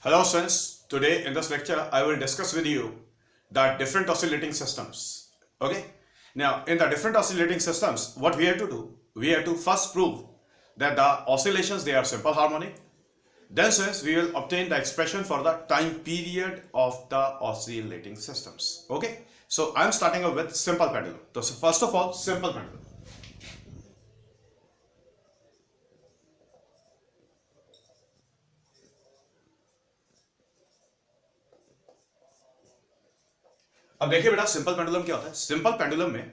Hello students, today in this lecture I will discuss with you the different oscillating systems. Okay, now in the different oscillating systems what we have to do, we have to first prove that the oscillations they are simple harmonic. Then students we will obtain the expression for the time period of the oscillating systems. Okay, so I am starting off with simple pendulum. So first of all, simple pendulum. अब देखिए बेटा, simple pendulum क्या होता है। Simple pendulum में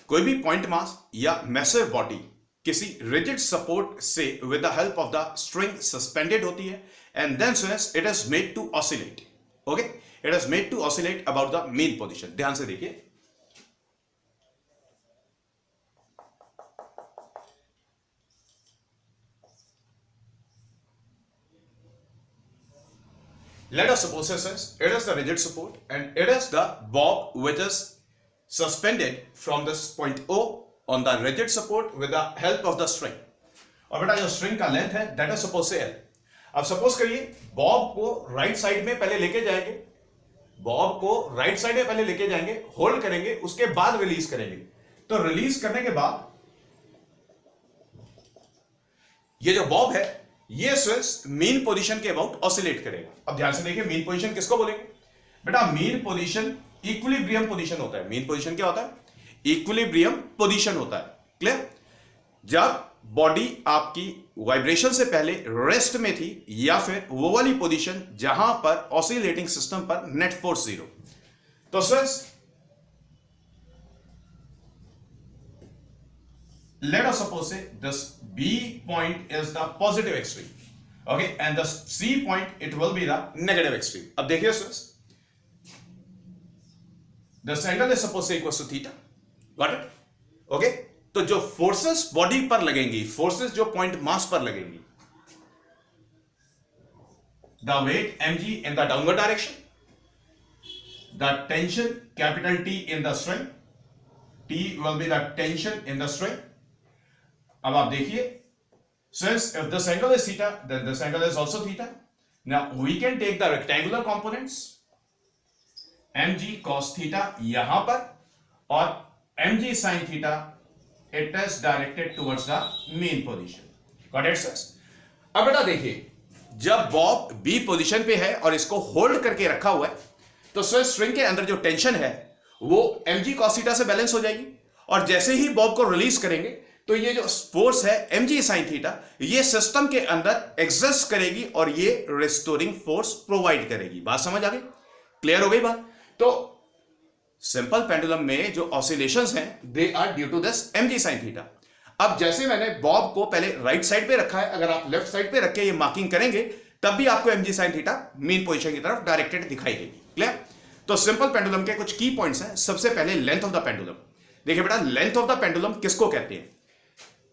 कोई भी point mass या मैसिव बॉडी किसी रिजिड सपोर्ट से with the help of the string suspended होती है and then it is made to oscillate. Okay, it is made to oscillate about the mean position. ध्यान से देखिए, let us suppose it is the rigid support and it is the bob which is suspended from this point O on the rigid support with the help of the string. और बेटा जो string का length है that is suppose से L. अब suppose करिए Bob को right side में पहले लेके जाएंगे, बॉब को राइट साइड में पहले लेके जाएंगे, होल्ड करेंगे, उसके बाद रिलीज करेंगे. तो रिलीज करने के बाद ये जो बॉब है ये स्विच मीन पोजीशन के अबाउट ऑसिलेट करेगा. अब ध्यान से देखिए, मीन पोजीशन किसको बोलेंगे बेटा? मीन पोजीशन इक्विलिब्रियम पोजीशन होता है. मीन पोजीशन क्या होता है? इक्विलिब्रियम पोजीशन होता है. क्लियर? जब बॉडी आपकी वाइब्रेशन से पहले रेस्ट में थी या फिर वो वाली पोजीशन जहां पर ऑसिलेटिंग सिस्टम पर नेट फोर्स जीरो. तो switch let us suppose say this B point is the positive extreme, okay, and the C point it will be the negative extreme. अब देखिए students, this angle is suppose say equals to theta. Got it? Okay, तो जो forces body पर लगेंगी, forces जो point mass पर लगेंगी, the weight mg in the downward direction, the tension capital T in the string, T will be the tension in the string. अब आप देखिए, since if this angle is theta, then this angle is also theta. Now we can take the rectangular components, mg cos theta यहां पर और mg sin theta, it is directed towards the mean position. Got it, sirs? अब बेटा देखिए, जब Bob B position पे है और इसको होल्ड करके रखा हुआ है, तो स्ट्रिंग के अंदर जो टेंशन है वो mg cos theta से बैलेंस हो जाएगी. और जैसे ही बॉब को रिलीज करेंगे तो ये जो फोर्स है mg sin थीटा ये सिस्टम के अंदर एग्जिस्ट करेगी और ये रिस्टोरिंग फोर्स प्रोवाइड करेगी. बात समझ आ गई? क्लियर हो गई बात? तो सिंपल पेंडुलम में जो ऑसिलेशंस हैं they are due to this mg sin theta. अब जैसे मैंने बॉब को पहले राइट साइड पे रखा है, अगर आप लेफ्ट साइड पे रख के ये मार्किंग करेंगे तब भी आपको mg sin theta main position की तरफ डायरेक्टेड दिखाई देगी. क्लियर? तो सिंपल पेंडुलम के कुछ की पॉइंट्स हैं. सबसे पहले लेंथ ऑफ द पेंडुलम. देखिए बेटा, लेंथ ऑफ द पेंडुलम किसको कहते हैं?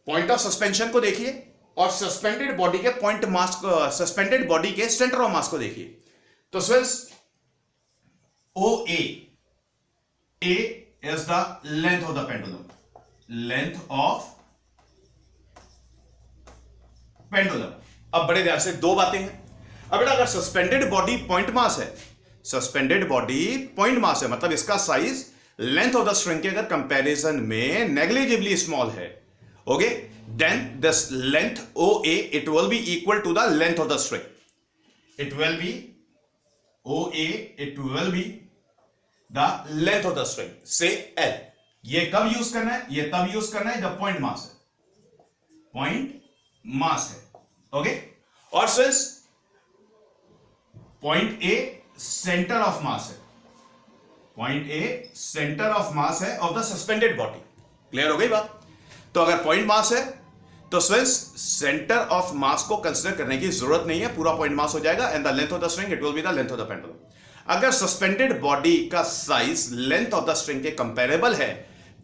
पॉइंट ऑफ सस्पेंशन को देखिए और सस्पेंडेड बॉडी के पॉइंट मास को, सस्पेंडेड बॉडी के सेंटर ऑफ मास को देखिए. तो students O A is the length of the pendulum. Length of pendulum. अब बड़े ध्यान से दो बातें हैं. अब बेटा, अगर सस्पेंडेड बॉडी पॉइंट मास है, सस्पेंडेड बॉडी पॉइंट मास है, मतलब इसका size length of the string के अगर कंपैरिजन में नेग्लिजिबली स्मॉल है, okay, then this length OA it will be equal to the length of the string. It will be OA, it will be the length of the string, say L. ये कब use करना है? ये तब use करना है जब point mass है, पॉइंट मास है. ओके, और since point A centre of mass है, point A centre of mass है of the suspended body. Clear हो गई बात? तो अगर पॉइंट मास है तो स्विच सेंटर ऑफ मास को कंसीडर करने की जरूरत नहीं है, पूरा पॉइंट मास हो जाएगा and the length of the string it will be the length of the pendulum. अगर सस्पेंडेड बॉडी का size length of the string के कंपेरेबल है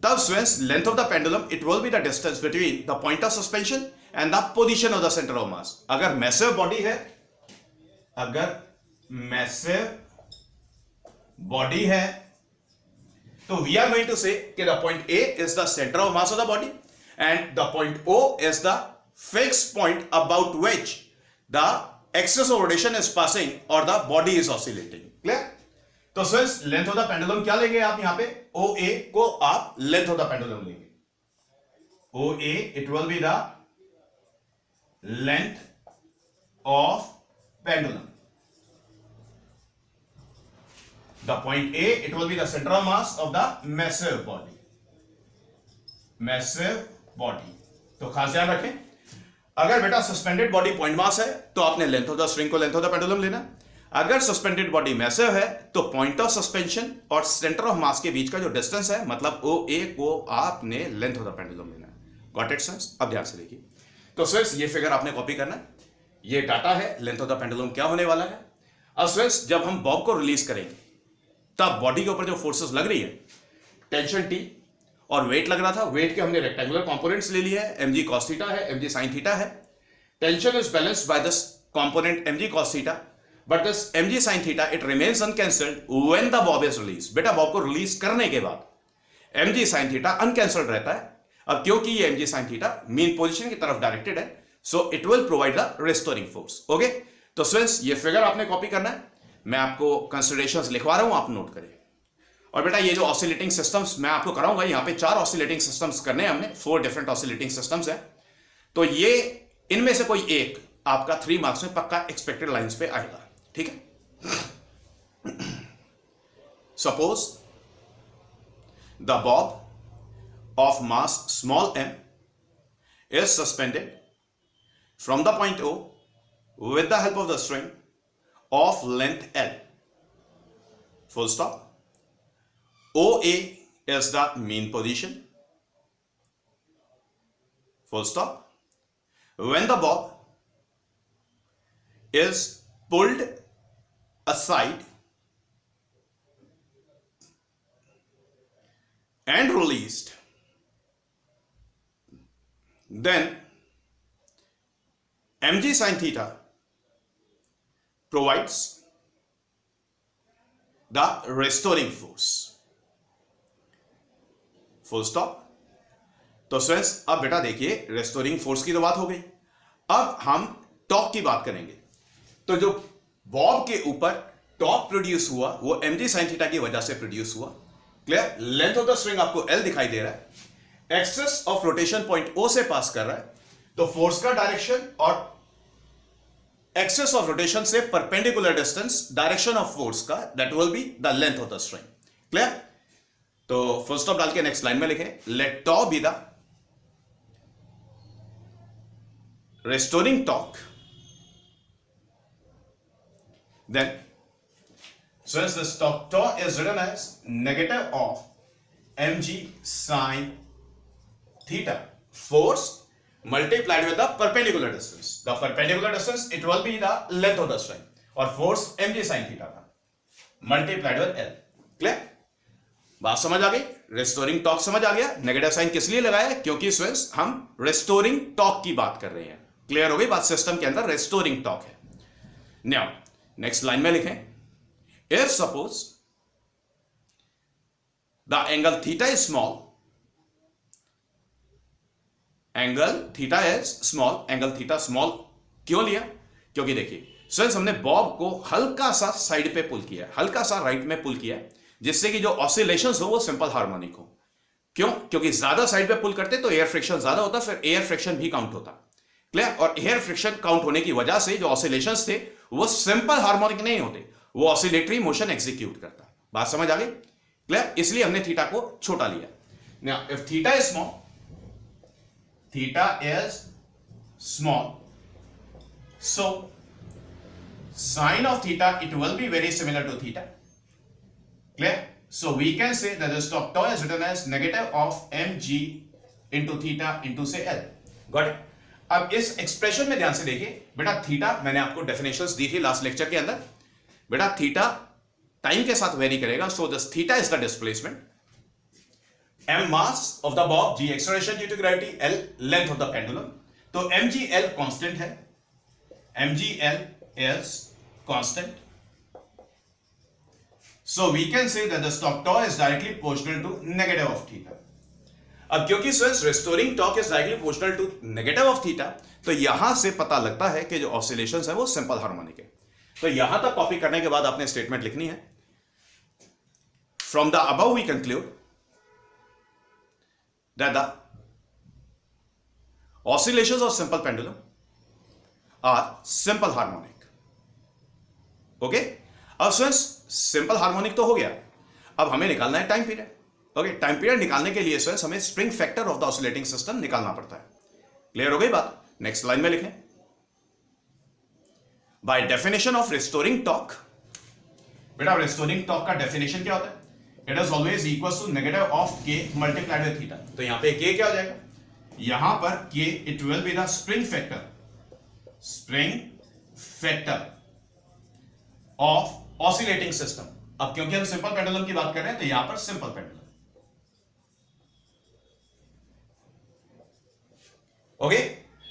तब switch length of the pendulum it will be the distance between the point of suspension and the position of the centre of मास. अगर massive body है, अगर massive body है तो we are going to से कि the point A is the centre of mass of the body and the point O is the fixed point about which the axis of rotation is passing और the body is oscillating. Clear? तो students length of the pendulum क्या लेंगे आप यहां पे? ओ ए को आप length of the pendulum लेंगे। O A it will be the length of pendulum. The point A, it will be the center of mass of the massive body. Massive body. तो खास ध्यान रखें, अगर बेटा सस्पेंडेड बॉडी पॉइंट मास है तो आपने लेंथ ऑफ द स्ट्रिंग को लेंथ ऑफ द पेंडुलम लेना। अगर सस्पेंडेड बॉडी मैसिव है तो पॉइंट ऑफ सस्पेंशन और सेंटर ऑफ मास के बीच का जो डिस्टेंस है, मतलब ओ ए को आपने लेंथ ऑफ द पेंडुलम लेना। Got it students? अब ध्यान से देखिए। तो स्टूडेंट्स ये फिगर आपने कॉपी करना है, ये डाटा है लेंथ ऑफ द पेंडुलम क्या होने वाला है। अब स्टूडेंट्स जब हम बॉब को रिलीज करेंगे तब बॉडी के ऊपर जो फोर्सेस लग रही है, टेंशन टी और वेट लग रहा था, वेट के हमने रेक्टेंगुलर कंपोनेंट्स ले लिए है, mg cos थीटा है, mg sin थीटा है। Tension is balanced by this component mg cos theta, but this mg sin theta it remains uncancelled when the bob is release. बेटा bob को release करने के बाद mg sin थीटा अनकैंसल्ड रहता है। अब क्योंकि ये mg sin theta mean position की तरफ डायरेक्टेड है, so it will provide the restoring force. Okay, तो स्टूडेंट्स ये फिगर आपने कॉपी करना है, मैं आपको कंसिडरेशंस लिखवा रहा हूं, आप नोट करें। और बेटा ये जो ऑसिलेटिंग सिस्टम्स मैं आपको कराऊंगा, यहाँ पे 4 ऑसिलेटिंग सिस्टम्स करने हैं हमने, 4 डिफरेंट ऑसिलेटिंग सिस्टम्स हैं। तो ये इनमें से कोई एक आपका 3 मार्क्स में पक्का एक्सपेक्टेड लाइंस पे आएगा। ठीक है? Suppose the Bob of mass small m is suspended from the point O with the help of the string of length L. Full stop. OA is the mean position. Full stop. When the bob is pulled aside and released, then mg sin theta provides the restoring force. Full stop. तो students अब बेटा देखिए, restoring force की तो बात हो गई, अब हम टॉर्क की बात करेंगे। तो जो बॉब के ऊपर टॉर्क प्रोड्यूस हुआ वो mg sin थीटा की वजह से प्रोड्यूस हुआ। Clear? Length of the string आपको L दिखाई दे रहा है, axis of rotation point O से पास कर रहा है, तो फोर्स का डायरेक्शन और एक्सेस ऑफ रोटेशन से perpendicular distance direction of force का, that will be the length of the string. Clear? तो फुल स्टॉप डाल के नेक्स्ट लाइन में लिखें, let tau be the restoring torque, then since this torque is written as negative of mg sin theta, force multiplied with the perpendicular distance. The perpendicular distance it will be the length of the string, और force mg sin theta था multiplied with L. Clear? बात समझ आ गई? Restoring torque समझ आ गया? Negative sign किस लिए लगाया? क्योंकि स्टूडेंट्स हम रेस्टोरिंग टॉर्क की बात कर रहे हैं। क्लियर हो गई बात? सिस्टम के अंदर रेस्टोरिंग टॉर्क है। नाउ नेक्स्ट लाइन में लिखें, if suppose the angle theta is small, angle theta is small, angle theta small क्यों लिया? क्योंकि देखिए स्टूडेंट्स हमने बॉब को हल्का सा साइड पे पुल किया, हल्का सा राइट में पुल किया, जिससे कि जो ऑसिलेशंस हो वो सिंपल हार्मोनिक हो। क्यों? क्योंकि ज्यादा साइड पे पुल करते तो एयर फ्रिक्शन ज्यादा होता, फिर एयर फ्रिक्शन भी काउंट होता। क्लियर? और एयर फ्रिक्शन काउंट होने की वजह से जो ऑसिलेशंस थे वो सिंपल हार्मोनिक नहीं होते, वो ऑसिलेटरी मोशन एग्जीक्यूट करता। बात समझ आ गई? क्लियर? इसलिए हमने थीटा को छोटा लिया। Now if theta is small, theta is small, so sin of theta it will be very similar to theta. Clear? So we can say that the torque tau is written as negative of mg into theta into say L. Got it? अब इस expression में ध्यान से देखिए बेटा, theta मैंने आपको definitions दी थी लास्ट लेक्चर के अंदर। बेटा थीटा टाइम के साथ वेरी करेगा, so this theta is the displacement, m mass of the bob, g acceleration due to gravity, L length of the pendulum. तो mgl कांस्टेंट है, mgl is constant, so we can say that the torque tau is directly proportional to negative of theta. अब क्योंकि students restoring torque is directly proportional to negative of theta, तो यहां से पता लगता है कि जो ऑसिलेशंस है वो सिंपल हार्मोनिक है। तो यहां तक कॉपी करने के बाद आपने स्टेटमेंट लिखनी है, from the above we conclude that the oscillations of simple pendulum are simple harmonic. Okay, अब स्टूडेंट्स सिंपल हार्मोनिक तो हो गया, अब हमें निकालना है time period. Okay, time period निकालने के लिए स्टूडेंट्स हमें spring factor of the oscillating system निकालना पड़ता है। क्लियर हो गई बात? नेक्स्ट लाइन में लिखें, by definition of restoring torque. बेटा रिस्टोरिंग टॉर्क का डेफिनेशन क्या होता है? It is always equal to negative of K multiplied with theta. तो यहां पे के क्या हो जाएगा? यहां पर के it will be the spring factor of oscillating system. अब क्योंकि हम सिंपल पेंडुलम की बात कर रहे हैं तो यहां पर simple pendulum. Okay,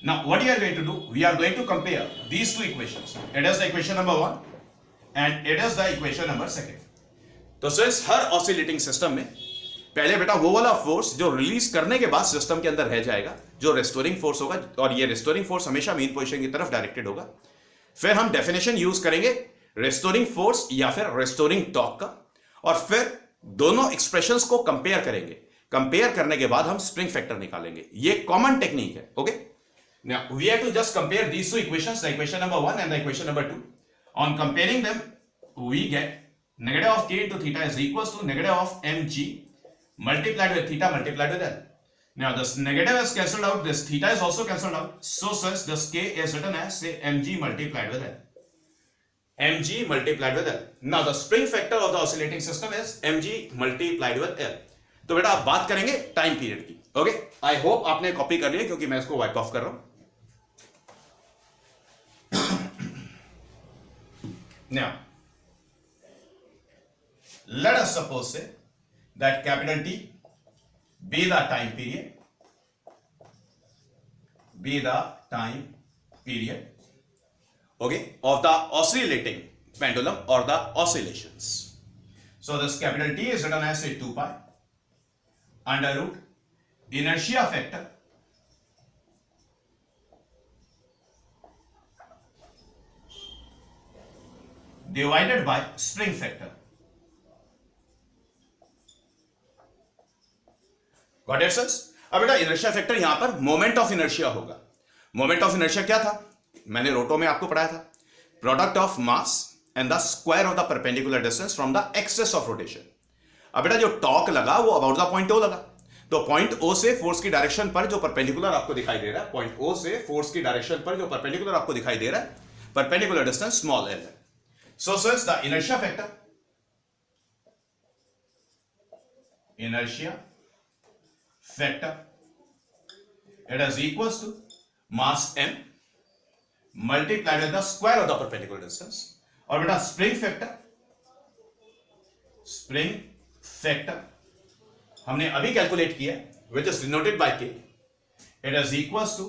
now what we are going to do, we are going to compare these two equations. It is the equation number 1 and it is the equation number 2। तो सिर्फ हर ऑसिलेटिंग सिस्टम में पहले बेटा वो वाला force जो release करने के बाद सिस्टम के अंदर रह जाएगा, जो रेस्टोरिंग फोर्स होगा, और ये रेस्टोरिंग फोर्स हमेशा मेन पोजीशन की तरफ डायरेक्टेड होगा। फिर हम डेफिनेशन यूज करेंगे रेस्टोरिंग फोर्स या फिर रेस्टोरिंग टॉर्क का, और फिर दोनों एक्सप्रेशंस को कंपेयर करेंगे। कंपेयर करने के बाद हम स्प्रिंग फैक्टर निकालेंगे। ये कॉमन टेक्निक है। Okay, now we have to just compare these two equations, the equation number 1 and the equation number 2। On comparing them we get negative of k into theta is equals to negative of mg multiplied with theta multiplied with L. Now this negative is cancelled out, this theta is also cancelled out, so since this k is written as say mg multiplied with L. mg multiplied with L. Now the spring factor of the oscillating system is mg multiplied with L. तो बेटा आप बात करेंगे time period की। Okay, I hope आपने copy कर लिया क्योंकि मैं इसको वाइप ऑफ कर रहा हूं। Now let us suppose say that capital T be the time period, okay, of the oscillating pendulum or the oscillations. So this capital T is written as say 2 pi under root inertia factor divided by spring factor. Got it, sir? अब बेटा inertia factor यहां पर moment of inertia होगा। Moment of inertia क्या था? मैंने रोटो में आपको पढ़ाया था, product of mass and the square of the perpendicular distance from the axis of rotation. अब बेटा जो टॉर्क लगा वो अबाउट द पॉइंट ओ लगा, तो पॉइंट ओ से फोर्स की डायरेक्शन पर जो परपेंडिकुलर आपको दिखाई दे रहा है, पॉइंट ओ से फोर्स की डायरेक्शन पर जो परपेंडिकुलर आपको दिखाई दे रहा है, परपेंडिकुलर डिस्टेंस स्मॉल एल है। So since the inertia factor it is equals to mass m multiplied with the square of the perpendicular distance, और बेटा स्प्रिंग फैक्टर हमने अभी कैलकुलेट किया which is denoted by k, it is equals to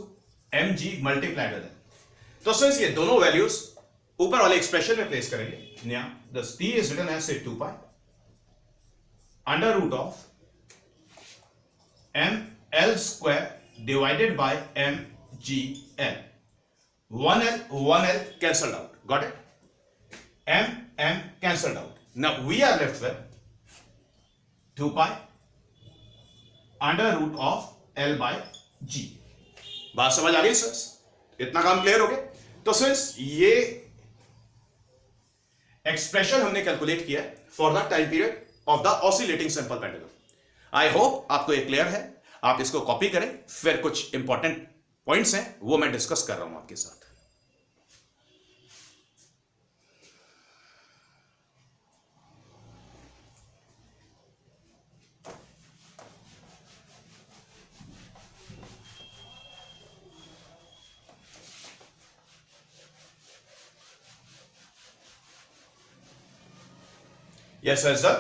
mg multiplied with l। तो since ये दोनों values ऊपर वाले एक्सप्रेशन में प्लेस करेंगे, now the t is written as say 2 pi under root of ml square divided by mgl. 1l cancelled out. Got it? m cancelled out. Now we are left with 2 pi under root of l by g. बात समझ आ गई sir? इतना काम clear हो गया? तो since ये एक्सप्रेशन हमने कैलकुलेट किया for the time period of the oscillating simple pendulum. I hope आपको ये क्लियर है। आप इसको कॉपी करें, फिर कुछ इंपॉर्टेंट पॉइंट्स हैं वो मैं डिस्कस कर रहा हूं आपके साथ। Yes sir.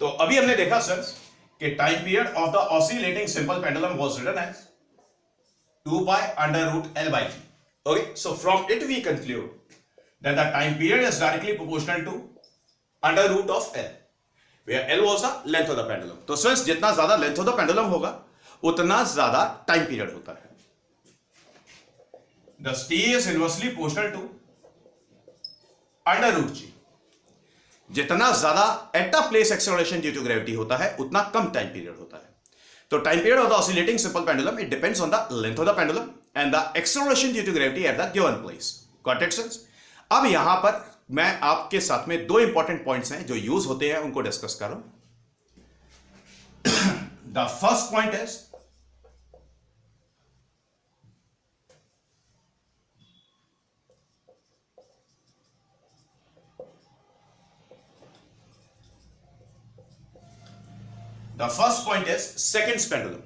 तो अभी हमने देखा सर कि time period of the oscillating simple pendulum was written as 2 pi under root L by G. Okay, so from it we conclude that the time period is directly proportional to under root of L. where L was the length of the pendulum. तो students जितना ज्यादा length of the pendulum होगा उतना ज्यादा time period होता है. Thus T is inversely proportional to under root G. जितना ज्यादा at a place acceleration due to gravity होता है उतना कम टाइम पीरियड होता है. तो time period of the oscillating simple pendulum it depends on the length of the pendulum and the acceleration due to gravity at the given place. Got it friends? अब यहां पर मैं आपके साथ में दो इंपॉर्टेंट पॉइंट्स हैं जो यूज होते हैं उनको डिस्कस कर रहा हूं. The first point is the first point is seconds pendulum.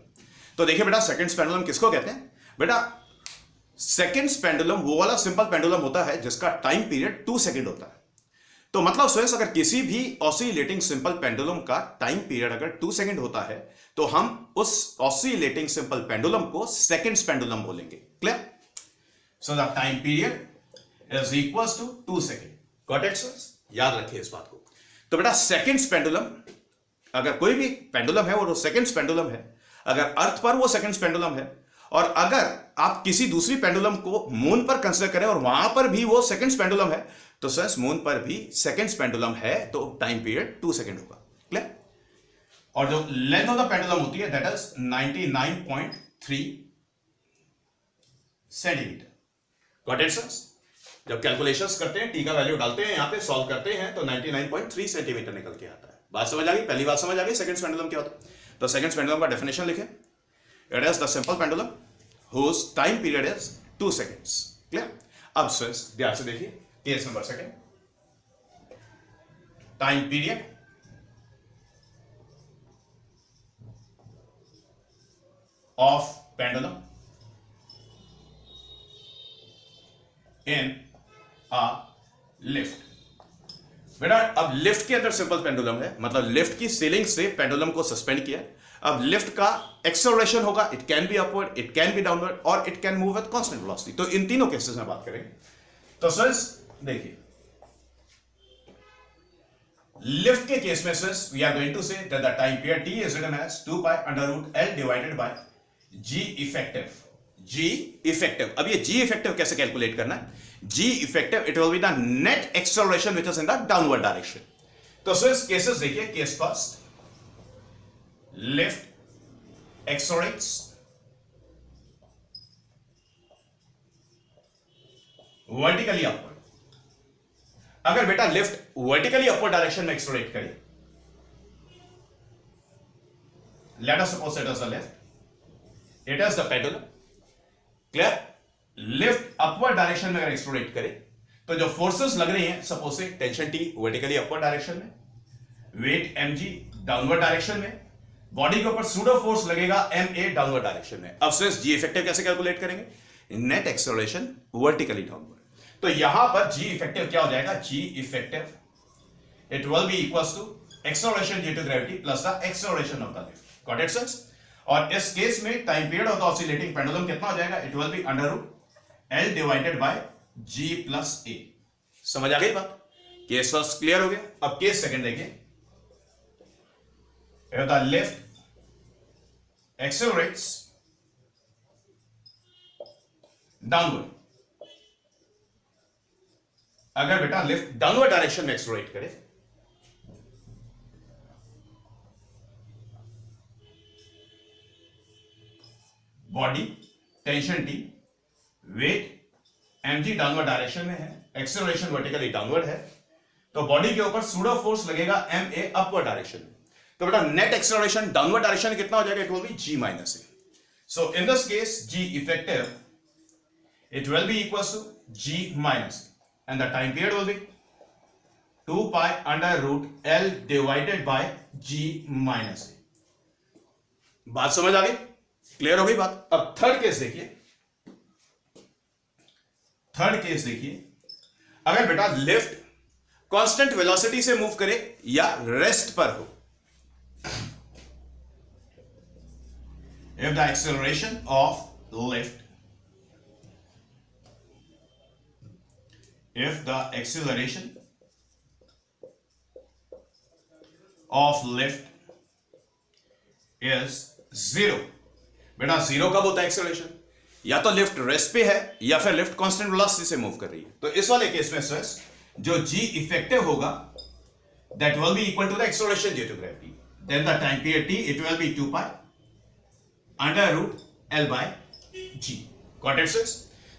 तो देखिए बेटा सेकंड्स पेंडुलम किसको कहते हैं? बेटा सेकंड्स पेंडुलम वो वाला सिंपल पेंडुलम होता है जिसका टाइम पीरियड 2 सेकंड होता है. तो मतलब स्टूडेंट्स अगर किसी भी ऑसिलेटिंग सिंपल पेंडुलम का टाइम पीरियड अगर 2 सेकंड होता है तो हम उस ऑसिलेटिंग सिंपल पेंडुलम को सेकंड्स पेंडुलम बोलेंगे. Clear? So the time period is equals to 2 second. Got it students? याद रखिए इस बात को. तो बेटा सेकंड्स पेंडुलम अगर कोई भी पेंडुलम है वो सेकंड्स पेंडुलम है. अगर अर्थ पर वो सेकंड्स पेंडुलम है और अगर आप किसी दूसरी पेंडुलम को मून पर कंसीडर करें और वहां पर भी वो सेकंड्स पेंडुलम है तो सर मून पर भी सेकंड्स पेंडुलम है तो टाइम पीरियड 2 सेकंड होगा. क्लियर? और जो लेंथ ऑफ द पेंडुलम होती है that is 99.3 centimetre. Got it sir? जब कैलकुलेशंस करते हैं टी का वैल्यू डालते हैं यहां पे सॉल्व करते हैं तो 99.3 सेंटीमीटर निकल के आता है. बात समझ आ गई? पहली बात समझ आ गई सेकंड्स पेंडुलम क्या होता है? तो सेकंड्स पेंडुलम का डेफिनेशन लिखें. It is the simple pendulum whose time period is 2 seconds. Clear? अब स्टूडेंट्स ध्यान से देखिए case number second. Time period of pendulum in a lift. बेटा अब लिफ्ट के अंदर सिंपल पेंडुलम है मतलब लिफ्ट की सीलिंग से पेंडुलम को सस्पेंड किया. अब लिफ्ट का एक्सेलरेशन होगा it can be upward it can be downward और it can move with constant velocity. तो इन तीनों केसेस में बात करेंगे. तो सर देखिए लिफ्ट के केस में sir we are going to say that the time period T is written as 2 pi under root L divided by g effective. G effective. अब ये जी इफेक्टिव कैसे कैलकुलेट करना है? G effective it will be the net acceleration which is in the downward direction. तो sir cases देखिए. Case first lift accelerates vertically upward. अगर बेटा lift vertically upward direction में एक्सेलरेट करे let us suppose it is the lift it is the pendulum. Clear? Lift upward direction में अगर accelerate करे तो जो फोर्सेस लग रही हैं suppose say tension T vertically upward direction में, वेट mg डाउनवर्ड डायरेक्शन में, बॉडी के ऊपर सूडो फोर्स लगेगा ma डाउनवर्ड डायरेक्शन में. अब स्ट्रेस जी इफेक्टिव कैसे कैलकुलेट करेंगे? Net acceleration vertically downward. तो यहां पर जी इफेक्टिव क्या हो जाएगा? G effective it will be equals to acceleration due to gravity plus the acceleration of the lift. Got it sir? और इस केस में time period of the oscillating pendulum कितना हो जाएगा? It will be under root L divided by g plus a. समझ आ गई बात? केस फर्स्ट क्लियर हो गया. अब केस सेकंड देखिए. If the lift accelerates downward, अगर बेटा लिफ्ट डाउनवर्ड डायरेक्शन में एक्सेलरेट करे body tension T weight mg downward direction में है एक्सेलरेशन वर्टिकली डाउनवर्ड है तो बॉडी के ऊपर सूडो फोर्स लगेगा ma अपवर्ड डायरेक्शन में. तो बेटा नेट एक्सेलरेशन डाउनवर्ड डायरेक्शन में कितना हो जाएगा? It will be g minus a. So in this case g effective it will be equals to g minus a and the time period will be 2 pi under root l divided by g minus a. बात समझ आ गई? Clear हो गई बात? अब third case देखिए. Third case देखिए. अगर बेटा लिफ्ट कांस्टेंट वेलोसिटी से मूव करे या रेस्ट पर हो. If the acceleration of lift of lift is 0। बेटा 0 कब होता है एक्सेलरेशन? या तो लिफ्ट रेस्ट पे है या फिर लिफ्ट कांस्टेंट वेलोसिटी से मूव कर रही है। तो इस वाले केस में स्ट्रेस जो g इफेक्टिव होगा that will be equal to the acceleration due to gravity. Then the time period t, it will be 2 pi under root L by g. Got it, friends?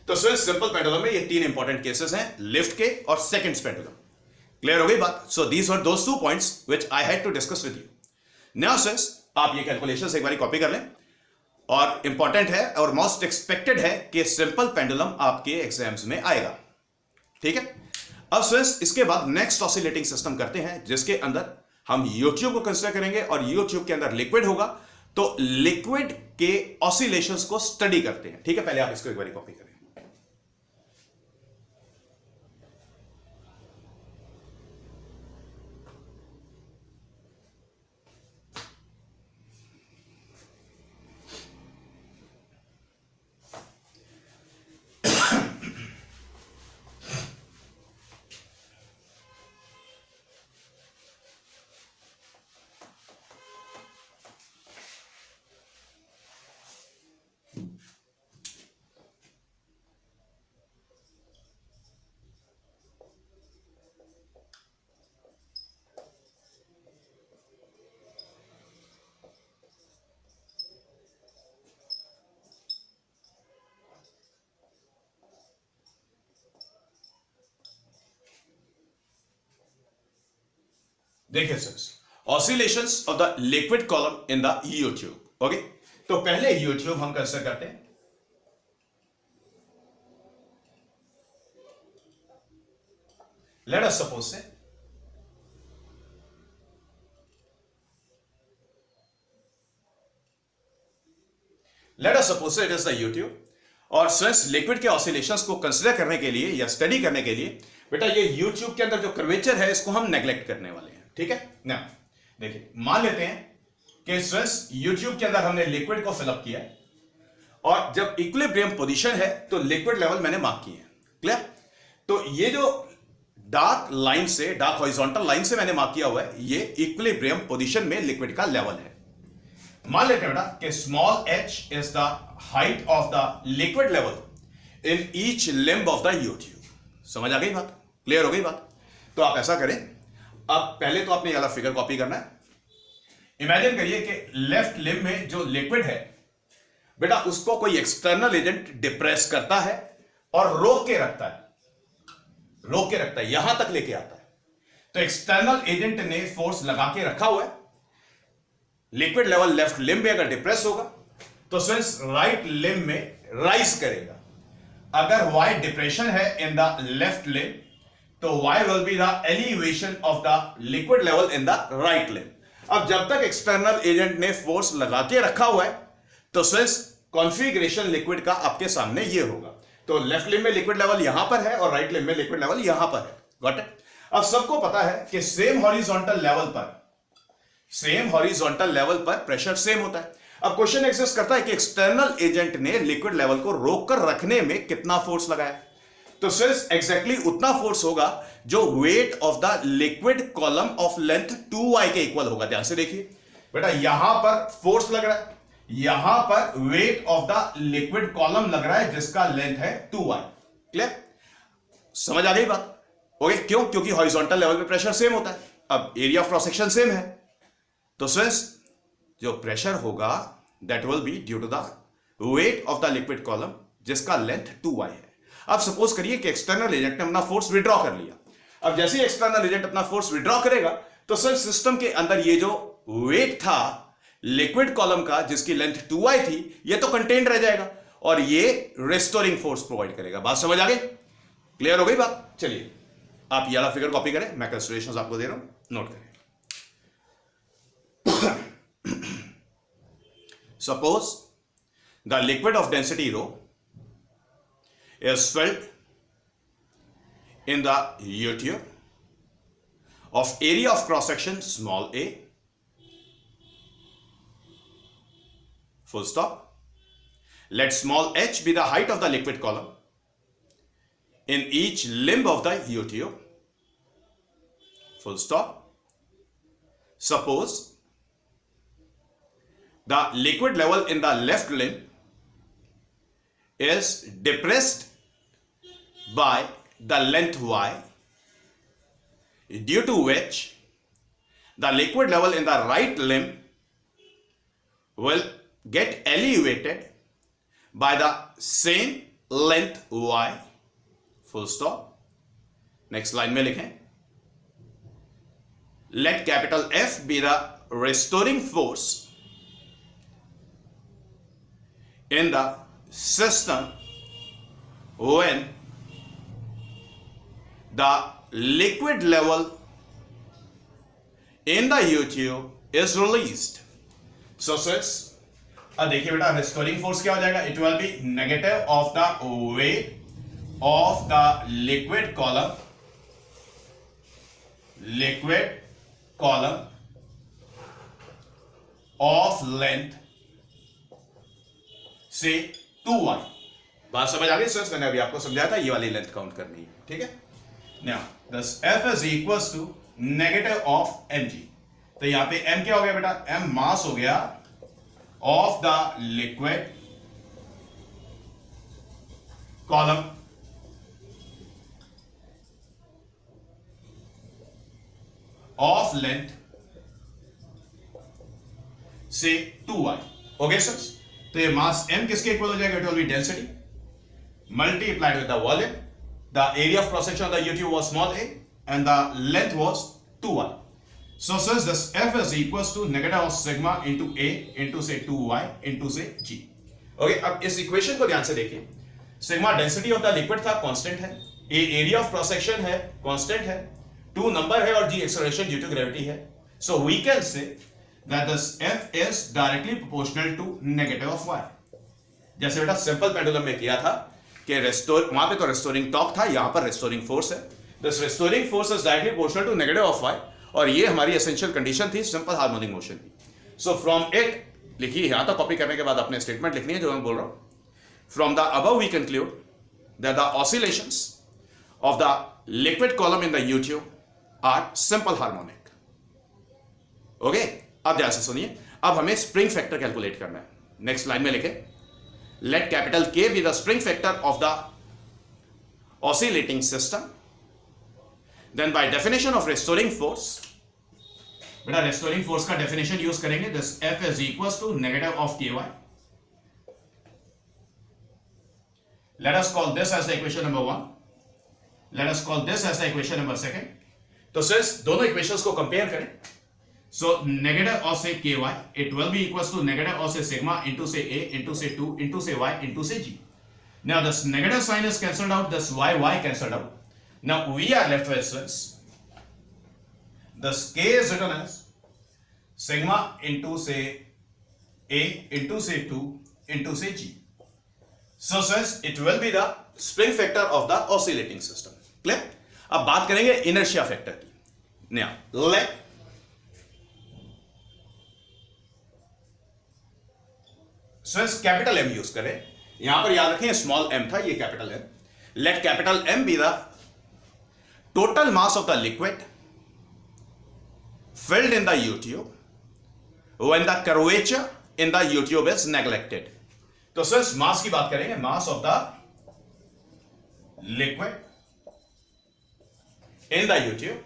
तो Swiss simple pendulum में ये 3 important cases हैं, lift के और seconds pendulum. Clear हो गई बात? So these were those 2 points which I had to discuss with you. Now स्विस आप ये कैलकुलेशंस एक बार कॉपी कर लें, और इंपॉर्टेंट है और मोस्ट एक्सपेक्टेड है कि सिंपल पेंडुलम आपके एग्जाम्स में आएगा। ठीक है, अब स्विस इसके बाद नेक्स्ट ऑसिलेटिंग सिस्टम करते हैं, जिसके अंदर हम यूट्यूब को कंसीडर करेंगे और यूट्यूब के अंदर लिक्विड होगा, तो लिक्विड के ऑसिलेशंस को स्टडी करते हैं। ठीक है, पहले आप इसको एक बार कॉपी करें। देखिए sir, oscillations of the liquid column in the YouTube. Okay, तो पहले यूट्यूब हम कंसीडर करते हैं। लेट अस सपोज से इट इज द यूट्यूब, और सिंस लिक्विड के ऑसिलेशंस को कंसीडर करने के लिए या स्टडी करने के लिए बेटा ये यूट्यूब के अंदर जो कर्वेचर है इसको हम नेग्लेक्ट करने वाले हैं। ठीक है ना, देखिए मान लेते हैं कि स्ट्रेस यूट्यूब के अंदर हमने लिक्विड को फिलअप किया है, और जब इक्विलिब्रियम पोजीशन है तो लिक्विड लेवल मैंने मार्क किए हैं। क्लियर? तो ये जो डार्क लाइन से, डार्क हॉरिजॉन्टल लाइन से मैंने मार्क किया हुआ है, ये इक्विलिब्रियम पोजीशन में लिक्विड का लेवल है। मान लेते हैं बेटा कि small h is the height of the liquid level in each limb of the YouTube. समझ आ गई बात? क्लियर हो गई बात? तो आप ऐसा करें, अब पहले तो आपने ये वाला फिगर कॉपी करना है। इमेजिन करिए कि लेफ्ट लिम्ब में जो लिक्विड है बेटा उसको कोई एक्सटर्नल एजेंट डिप्रेस करता है और रोक के रखता है, यहां तक लेके आता है। तो एक्सटर्नल एजेंट ने फोर्स लगा के रखा हुआ है, लिक्विड लेवल लेफ्ट लिम्ब में अगर डिप्रेस होगा तो सिंस राइट लिम्ब में राइज करेगा। अगर y डिप्रेशन है इन द लेफ्ट लिम्ब तो y will be the elevation of the liquid level in the right limb। अब जब तक एक्सटर्नल एजेंट ने फोर्स लगा के रखा हुआ है तो सिंस कॉन्फ़िगरेशन लिक्विड का आपके सामने ये होगा। तो लेफ्ट लिम्ब में लिक्विड लेवल यहां पर है और राइट लिम्ब में लिक्विड लेवल यहां पर है। Got it? अब सबको पता है कि सेम हॉरिजॉन्टल लेवल पर प्रेशर सेम होता है। अब क्वेश्चन एग्जिस्ट करता है कि एक्सटर्नल एजेंट ने लिक्विड लेवल को रोककर रखने में कितना फोर्स लगाया, तो सिर्फ एग्जैक्टली उतना फोर्स होगा जो wait of the liquid column of length 2y के इक्वल होगा। ध्यान से देखिए बेटा, यहां पर फोर्स लग रहा है, यहां पर wait of the liquid column लग रहा है जिसका लेंथ है 2y। क्लियर? समझ आ गई बात? ओके, क्यों? क्योंकि हॉरिजॉन्टल लेवल पे प्रेशर सेम होता है। अब area of cross section same है, तो सिर्फ जो प्रेशर होगा that will be due to the weight of the liquid column जिसका लेंथ 2y है। अब सपोज करिए कि एक्सटर्नल एजेंट ने अपना फोर्स विड्रॉ कर लिया। अब जैसे ही एक्सटर्नल एजेंट अपना फोर्स विड्रॉ करेगा तो सर सिस्टम के अंदर ये जो वेट था लिक्विड कॉलम का जिसकी लेंथ 2y थी, ये तो कंटेन्ड रह जाएगा और ये रेस्टोरिंग फोर्स प्रोवाइड करेगा। बात समझ आ गई? क्लियर हो गई बात? चलिए आप ये वाला फिगर कॉपी करें, मैं कैलकुलेशंस आपको दे रहा हूं, नोट करें। Suppose the liquid of density rho is filled in the uretube of area of cross section small a, full stop. Let small h be the height of the liquid column in each limb of the uretube, full stop. suppose the liquid level in the left limb is depressed by the length y, due to which the liquid level in the right limb will get elevated by the same length y, full stop. Next line में लिखें, let capital F be the restoring force in the system when the liquid level in the U-tube is released. So since अब देखिए बेटा, restoring force क्या हो जाएगा? It will be negative of the weight of the liquid column of length से 2y. बात समझ आ गई? सर मैंने अभी आपको समझाया था, ये वाली लेंथ काउंट करनी है, ठीक है? Now thus F is equals to negative of mg. तो यहां पे m क्या हो गया बेटा? m मास हो गया of the liquid column of length से 2y. ओके सर, तो ये मास m किसके इक्वल हो जाएगा? It will B density multiplied with the volume. The area of cross section of the U-tube was small a and the length was 2y. So since this F is equals to negative of sigma into a into say 2y into say g. Okay, अब इस equation को ध्यान से देखिए. Sigma density of the liquid था, constant है. A area of cross section है, constant है. 2 नंबर है और g acceleration due to gravity है. So we can say that this F is directly proportional to negative of y. जैसे बेटा simple pendulum में किया था कि रेस्टोर, वहां पे तो रेस्टोरिंग टॉर्क था, यहां पर रेस्टोरिंग फोर्स है. This restoring force is directly proportional to negative of y, और ये हमारी एसेंशियल कंडीशन थी सिंपल हार्मोनिक मोशन की. सो फ्रॉम इट लिखिए, यहां तक कॉपी करने के बाद अपने स्टेटमेंट लिखनी है जो मैं बोल रहा हूं. From the above we conclude that the oscillations of the liquid column in the U-tube are simple harmonic. Okay, अब ध्यान से सुनिए. अब हमें स्प्रिंग फैक्टर कैलकुलेट करना है. नेक्स्ट लाइन में लिखे, let capital K be the spring factor of the oscillating system. Then by definition of restoring force, बेटा restoring force का definition use करेंगे. This F is equals to negative of Ky. Let us call this as the equation number 1. Let us call this as the equation number 2. तो सिर्फ दोनों equations को compare करें. So negative of say ky, it will be equals to negative of say sigma into say a into say 2 into say y into say g. Now this negative sign is cancelled out, this y cancelled out. Now we are left with this. This k is written as sigma into say a into say 2 into say g. So since it will be the spring factor of the oscillating system. Clear? अब बात करेंगे inertia factor की. Now let capital M use करें. यहां पर याद रखें small m था, ये capital M. Let capital M be the total mass of the liquid filled in the U-tube when the curvature in the U-tube is neglected. तो सिर्फ मास की बात करेंगे, मास of the liquid in the U-tube.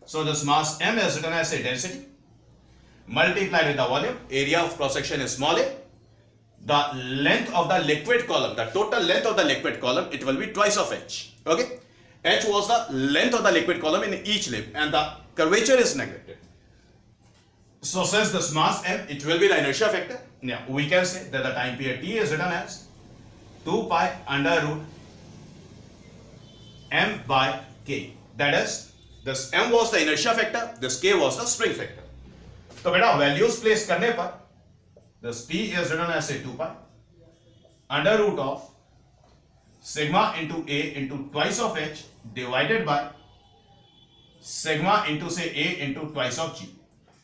So this mass M is written as a density multiplied with the volume. Area of cross section is small a. The length of the liquid column, the total length of the liquid column, it will be twice of h. Okay, h was the length of the liquid column in each limb, and the curvature is neglected. So since this mass m, it will be the inertia factor. Now we can say that the time period t is written as 2 pi under root m by k. That is, this m was the inertia factor, this k was the spring factor. तो बेटा values place करने पर this t is written as a 2 pi under root of sigma into a into twice of h divided by sigma into say a into twice of g.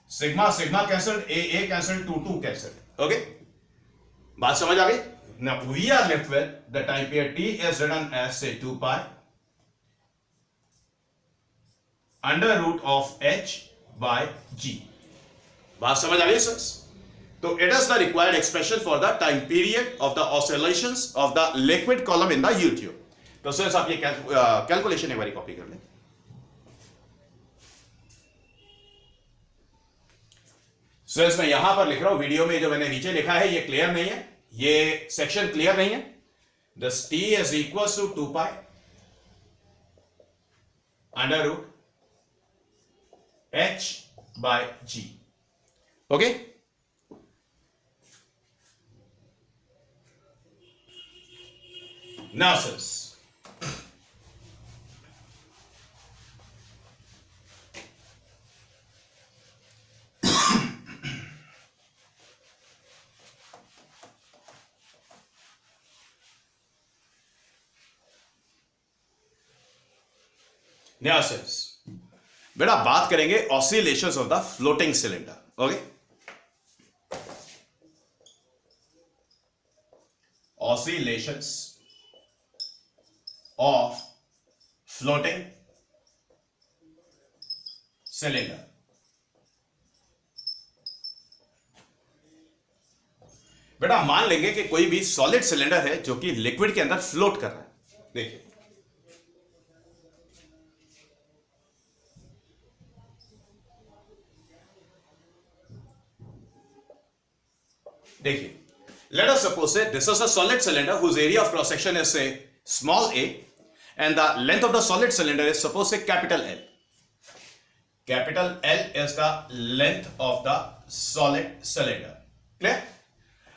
Sigma cancelled, a cancelled, 2 cancelled. Okay, बात समझ आ गई. Now we are left with the time period t is written as say 2 pi under root of h by g. बात समझ आ गई sir? तो it is the required expression for the time period of the oscillations of the liquid column in the YouTube. तो sir आप ये calculation एक बार copy कर लें। सो मैं यहां पर लिख रहा हूं, वीडियो में जो मैंने नीचे लिखा है ये क्लियर नहीं है, ये सेक्शन क्लियर नहीं है। This T is equal to 2 pi under root h by g। Okay, now sirs बेटा बात करेंगे oscillations of the floating cylinder. Okay, oscillations of floating cylinder. बेटा मान लेंगे कि कोई भी सॉलिड सिलेंडर है जो कि लिक्विड के अंदर फ्लोट कर रहा है। देखिए देखिए, let us suppose that this is a solid cylinder whose area of cross section is say small a and the length of the solid cylinder is suppose say capital L. Capital L is the length of the solid cylinder. Clear?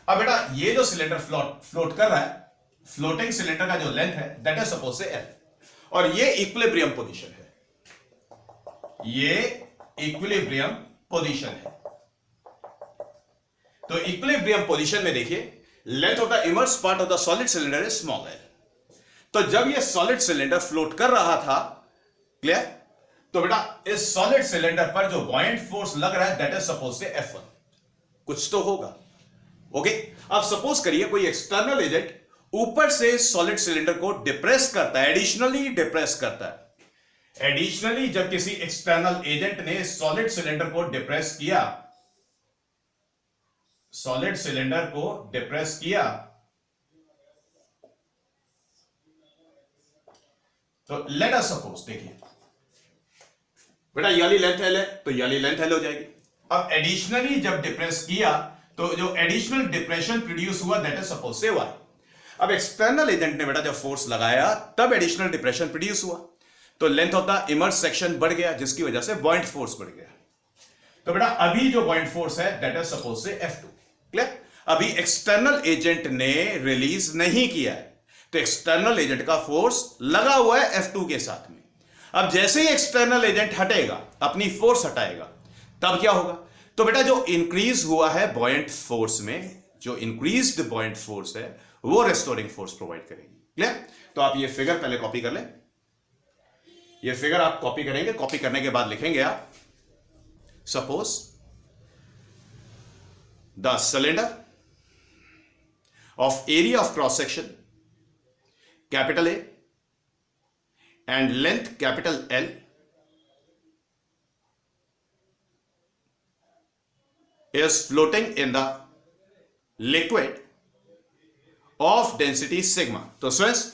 अब बेटा ये जो cylinder float कर रहा है, floating cylinder का जो length है दैट इज सपोज से L और ये इक्विलिब्रियम पोजीशन है, ये इक्विलिब्रियम पोजीशन है। तो इक्विलिब्रियम पोजीशन में देखिए length of the immerse part of the solid cylinder is small L. तो जब ये सॉलिड सिलेंडर फ्लोट कर रहा था, क्लियर, तो बेटा इस सॉलिड सिलेंडर पर जो बॉयंट फोर्स लग रहा है दैट इज सपोज से F1, कुछ तो होगा। ओके, अब सपोज करिए कोई एक्सटर्नल एजेंट ऊपर से सॉलिड सिलेंडर को डिप्रेस करता है, एडिशनली डिप्रेस करता है। एडिशनली जब किसी एक्सटर्नल एजेंट ने सॉलिड सिलेंडर को डिप्रेस किया, सॉलिड सिलेंडर को डिप्रेस किया, तो लेट अस सपोज, देखिए बेटा ये वाली लेंथ L है तो ये वाली लेंथ L हो जाएगी। अब एडिशनली जब डिप्रेस किया तो जो एडिशनल डिप्रेशन प्रोड्यूस हुआ दैट इज सपोज से Y। अब एक्सटर्नल एजेंट ने बेटा जब फोर्स लगाया तब एडिशनल डिप्रेशन प्रोड्यूस हुआ, तो length of the immerse section बढ़ गया जिसकी वजह से बॉयंट फोर्स बढ़ गया। तो बेटा अभी जो बॉयंट फोर्स है दैट इज सपोज से F2। क्लियर? अभी एक्सटर्नल एजेंट ने रिलीज नहीं किया है, तो एक्सटर्नल एजेंट का फोर्स लगा हुआ है F2 के साथ में। अब जैसे ही एक्सटर्नल एजेंट हटेगा, अपनी फोर्स हटाएगा, तब क्या होगा? तो बेटा जो इंक्रीज हुआ है बॉयंट फोर्स में, जो इंक्रीज्ड बॉयंट फोर्स है वो रेस्टोरिंग फोर्स प्रोवाइड करेगी। क्लियर? तो आप ये फिगर पहले कॉपी कर लें, ये फिगर आप कॉपी करेंगे, कॉपी करने के बाद लिखेंगे आप suppose the cylinder of area of cross section capital A and length capital L is floating in the liquid of density sigma। तो स्टूडेंट्स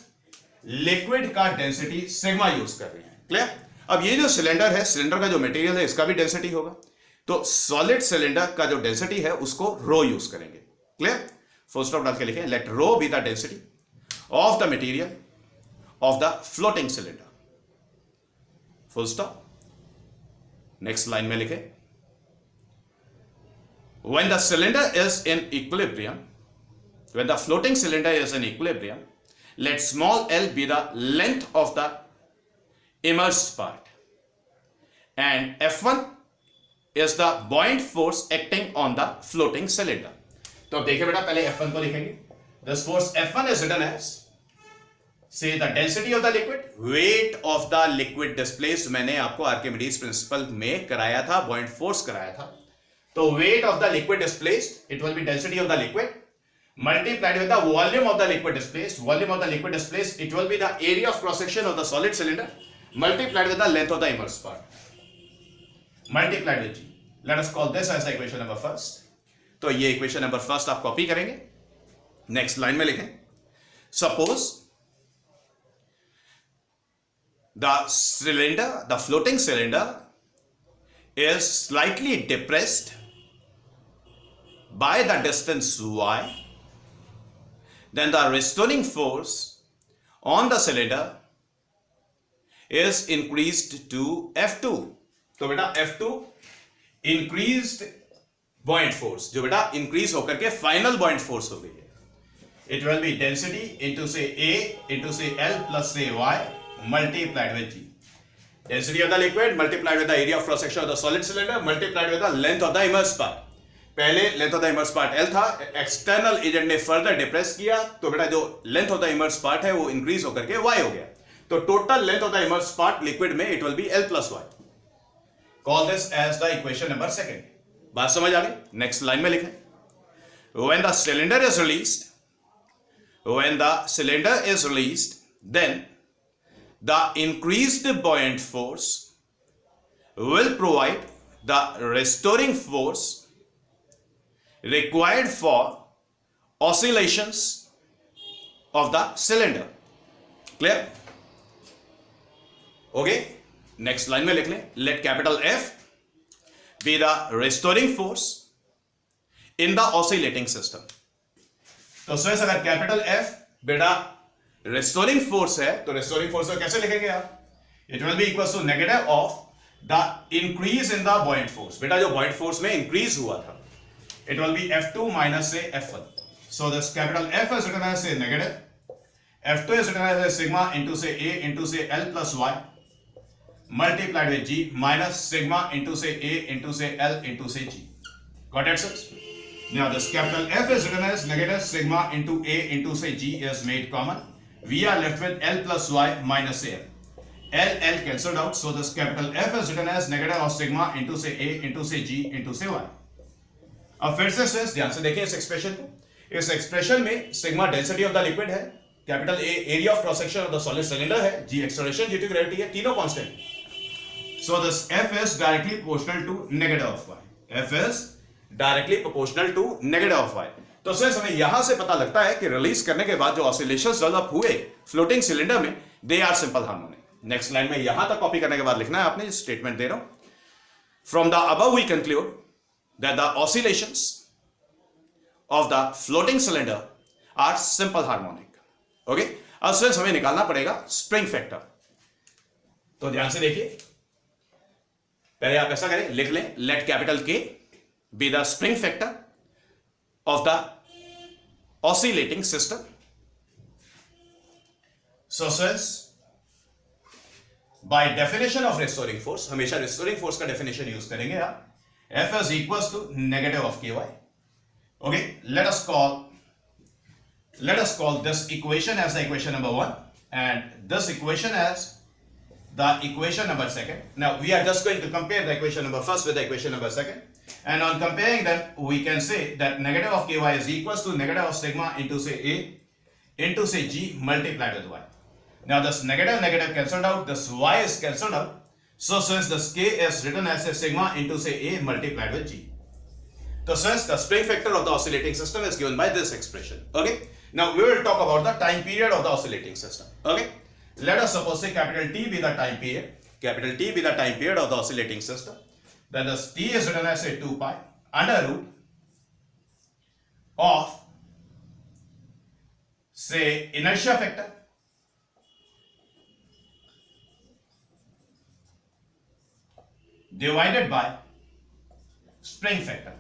लिक्विड का डेंसिटी सिग्मा यूज कर रहे हैं। क्लियर? अब ये जो सिलेंडर है, सिलेंडर का जो मटेरियल है इसका भी डेंसिटी होगा, तो सॉलिड सिलेंडर का जो डेंसिटी है उसको रो यूज करेंगे। क्लियर? फुल स्टॉप डाल के लिखें, let rho be the density of the material of the floating cylinder, full stop. Next line में लिखें, when the cylinder is in equilibrium, when the floating cylinder is in equilibrium, let small l be the length of the immersed part and F1 is the buoyant force acting on the floating cylinder। तो अब देखिए बेटा पहले F1 को लिखेंगे। This force F1 is written as say the density of the liquid, weight of the liquid displaced। मैंने आपको Archimedes principal में कराया था, buoyant force कराया था। तो weight of the liquid displaced, it will be density of the liquid multiplied with the volume of the liquid displaced, volume of the liquid displaced, it will be the area of cross section of the solid cylinder multiplied with the length of the immersed part multiplied with G। Let us call this as the equation number first. तो ये इक्वेशन number first आप copy करेंगे, next line में लिखें, suppose the cylinder, the floating cylinder is slightly depressed by the distance y, then the restoring force on the cylinder is increased to F2। तो बेटा F2 increased buoyant force, जो बेटा increase होकर के final buoyant force हो गई है। It will be density into say A into say L plus say Y multiplied with G। Density of the liquid multiplied with the area of cross section of the solid cylinder multiplied with the length of the immersed part। पहले length of the immerse part L था, external agent ने further depress किया तो बेटा जो length of the immerse part है वो increase होकर के Y हो गया। तो total length of the immerse part liquid में it will be L plus Y। Call this as the equation number second. बात समझ आ गई? नेक्स्ट लाइन में लिखें, when the cylinder is released, when the cylinder is released then the increased buoyant force will provide the restoring force required for oscillations of the cylinder। Clear? Okay, next line में लिख लें, let capital F be the restoring force in the oscillating system। तो students अगर capital F बेटा restoring force है तो restoring force को कैसे लिखेंगे आप? It will be equal to negative of the increase in the buoyant force. बेटा जो बॉइंट फोर्स में इंक्रीज हुआ था it will B F2 minus say F1। So this capital F is written as say negative, F2 is written as sigma into say A into say L plus Y multiplied with G minus sigma into say A into say L into say G। Got it sir? Now this capital F is written as negative sigma into A into say G is made common। We are left with L plus Y minus L. L cancelled out, so this capital F is written as negative of sigma into say A into say G into say Y। अब फिर से students ध्यान से देखें इस expression को। इस expression में sigma density of the liquid है, capital A area of cross section of the solid cylinder है, G acceleration due to gravity है, तीनों constant. So this F is directly proportional to negative of Y। F is directly proportional to negative of Y। तो students हमें यहां से पता लगता है कि रिलीज करने के बाद जो ऑसिलेशंस डेवलप हुए फ्लोटिंग सिलेंडर में they are simple harmonic. Next line में यहां तक कॉपी करने के बाद लिखना है आपने, स्टेटमेंट दे रहा हूं, from the above we conclude that the oscillations of the floating cylinder are simple harmonic. Okay, अब स्टूडेंट्स हमें निकालना पड़ेगा स्प्रिंग फैक्टर। तो ध्यान से देखिए, पहले आप ऐसा करें, लिख लें let capital K be the spring factor of the oscillating system। So since by definition of restoring force, हमेशा restoring force का definition use करेंगे आप, F is equals to negative of Ky। Okay, let us call this equation as the equation number 1 and this equation as the equation number 2। Now we are just going to compare the equation number first with the equation number 2, and on comparing them we can say that negative of Ky is equals to negative of sigma into say A into say G multiplied with Y। Now this negative cancelled out, this Y is cancelled out, so since this K is written as a sigma into say A multiplied with G, so since the spring factor of the oscillating system is given by this expression। Okay, now we will talk about the time period of the oscillating system। Okay, let us suppose say capital T be the time period, capital T be the time period of the oscillating system, then this T is written as say 2 pi under root of say inertia factor divided by spring factor।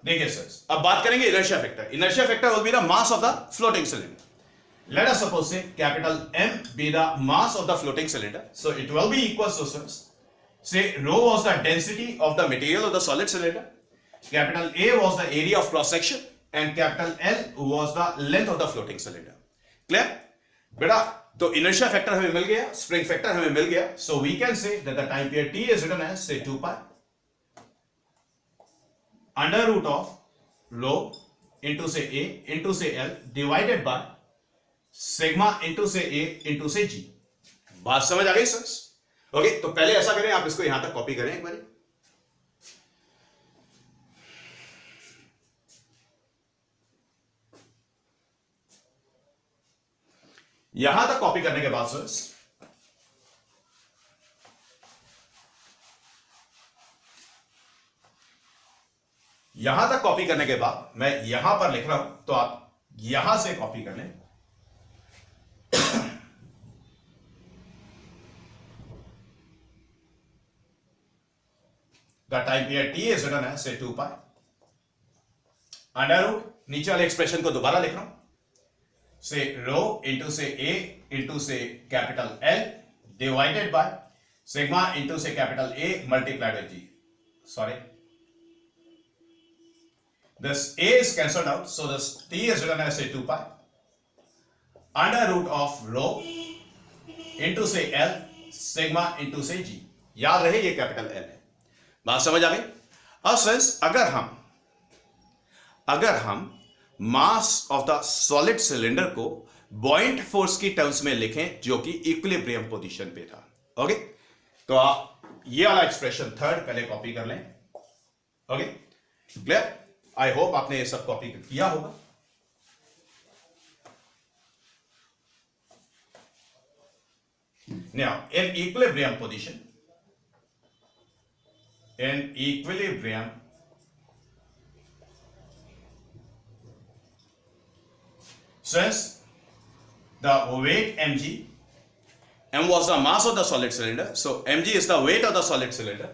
देखिए sir, अब बात करेंगे inertia factor. Inertia factor will be the mass of the floating cylinder. Let us suppose say capital M be the mass of the floating cylinder, so it will be equal to say rho was the density of the material of the solid cylinder, capital A was the area of cross section and capital L was the length of the floating cylinder। Clear? बेटा तो inertia factor हमें मिल गया, spring factor हमें मिल गया, so we can say that the time period T is written as say 2 pi under root of rho into say A into say L divided by sigma into से A into से G। बात समझ आ गई sir? Okay, तो पहले ऐसा करें, आप इसको यहां तक कॉपी करें एक बार, यहां तक कॉपी करने के बाद सर यहां तक कॉपी करने के बाद मैं यहां पर लिख रहा हूं, तो आप यहां से कॉपी कर लें। The time period T is written as से 2 पाई अंडर रूट, नीचे वाले एक्सप्रेशन को दोबारा लिख रहा हूं, से rho into say a into say capital L divided by sigma into say capital A multiplied by g. Sorry, this a is cancelled out, so this t is written as say 2 pi under root of rho into say l sigma into say g। याद रहे ये capital L है, बात समझ आ गई। अब friends, अगर हम मास ऑफ द सॉलिड सिलेंडर को बॉइंट फोर्स की टर्म्स में लिखें जो कि इक्विलिब्रियम पोजीशन पे था, ओके, तो आप ये वाला एक्सप्रेशन थर्ड पहले कॉपी कर लें। Okay, clear? आई होप आपने ये सब कॉपी किया होगा। Now, in equilibrium position, since the weight mg, m was the mass of the solid cylinder, so mg is the weight of the solid cylinder,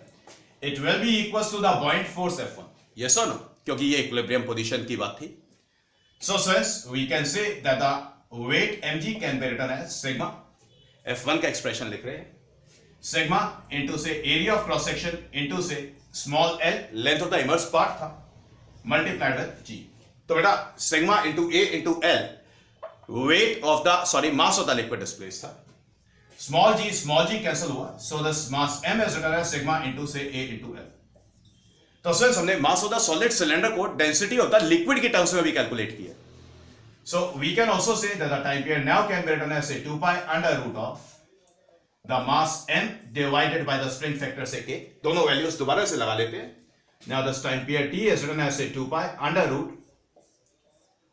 it will be equals to the buoyant force F1. Yes or no? क्योंकि ये equilibrium position की बात थी। So since we can say that the weight mg can be written as sigma, F1 का expression लिख रहे हैं, sigma into say area of cross section into say small l, length of the immersed part था, multiplied with g। तो बेटा sigma into a into l weight of the mass of the liquid displaced था, small g cancel हुआ, so this mass m is written as sigma into say a into l। तो friends, हमने mass of the solid cylinder को density of the liquid की terms में भी calculate किया। So we can also say that the time period now can be written as 2 pi under root of the mass m divided by the spring factor से k। दोनों values दोबारा से लगा लेते हैं। Now this time period t is written as 2 pi under root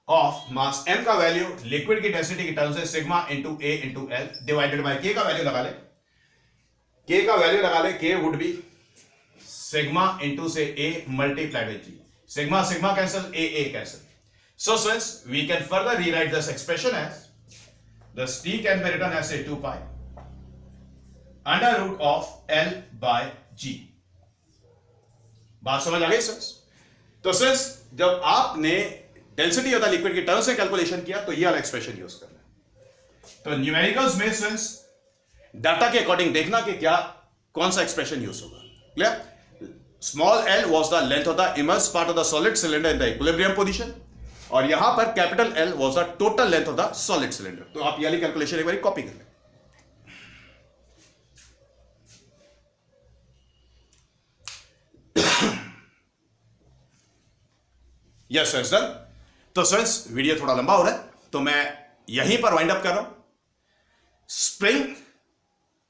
of mass m का value liquid की density की टर्म्स से sigma into a into l divided bye k का वैल्यू लगा ले, k का वैल्यू लगा ले, k would be sigma into say a multiplied with g, sigma cancel, a cancel, so friends we can further rewrite this expression as this t can be written as say 2 pi under root of l by g। बात समझ आ गई friends? तो friends, जब आपने density of the liquid की terms से calculation किया तो ये वाला एक्सप्रेशन यूज करना है। तो न्यूमेरिकल्स में फ्रेंड्स डाटा के अकॉर्डिंग देखना कि क्या कौन सा एक्सप्रेशन यूज होगा। Clear? Small l was the length of the immersed part of the solid cylinder in the equilibrium position, और यहां पर capital L was the total length of the solid cylinder। तो आप ये वाली कैलकुलेशन एक बार copy कर लें। यस सर, तो फ्रेंड्स वीडियो थोड़ा लंबा हो रहा है, तो मैं यहीं पर वाइंड अप कर रहा हूं। स्प्रिंग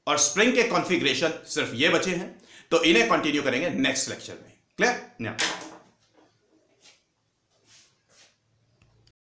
और स्प्रिंग के कॉन्फ़िगरेशन सिर्फ ये बचे हैं, तो इन्हें कंटिन्यू करेंगे नेक्स्ट लेक्चर में। क्लियर?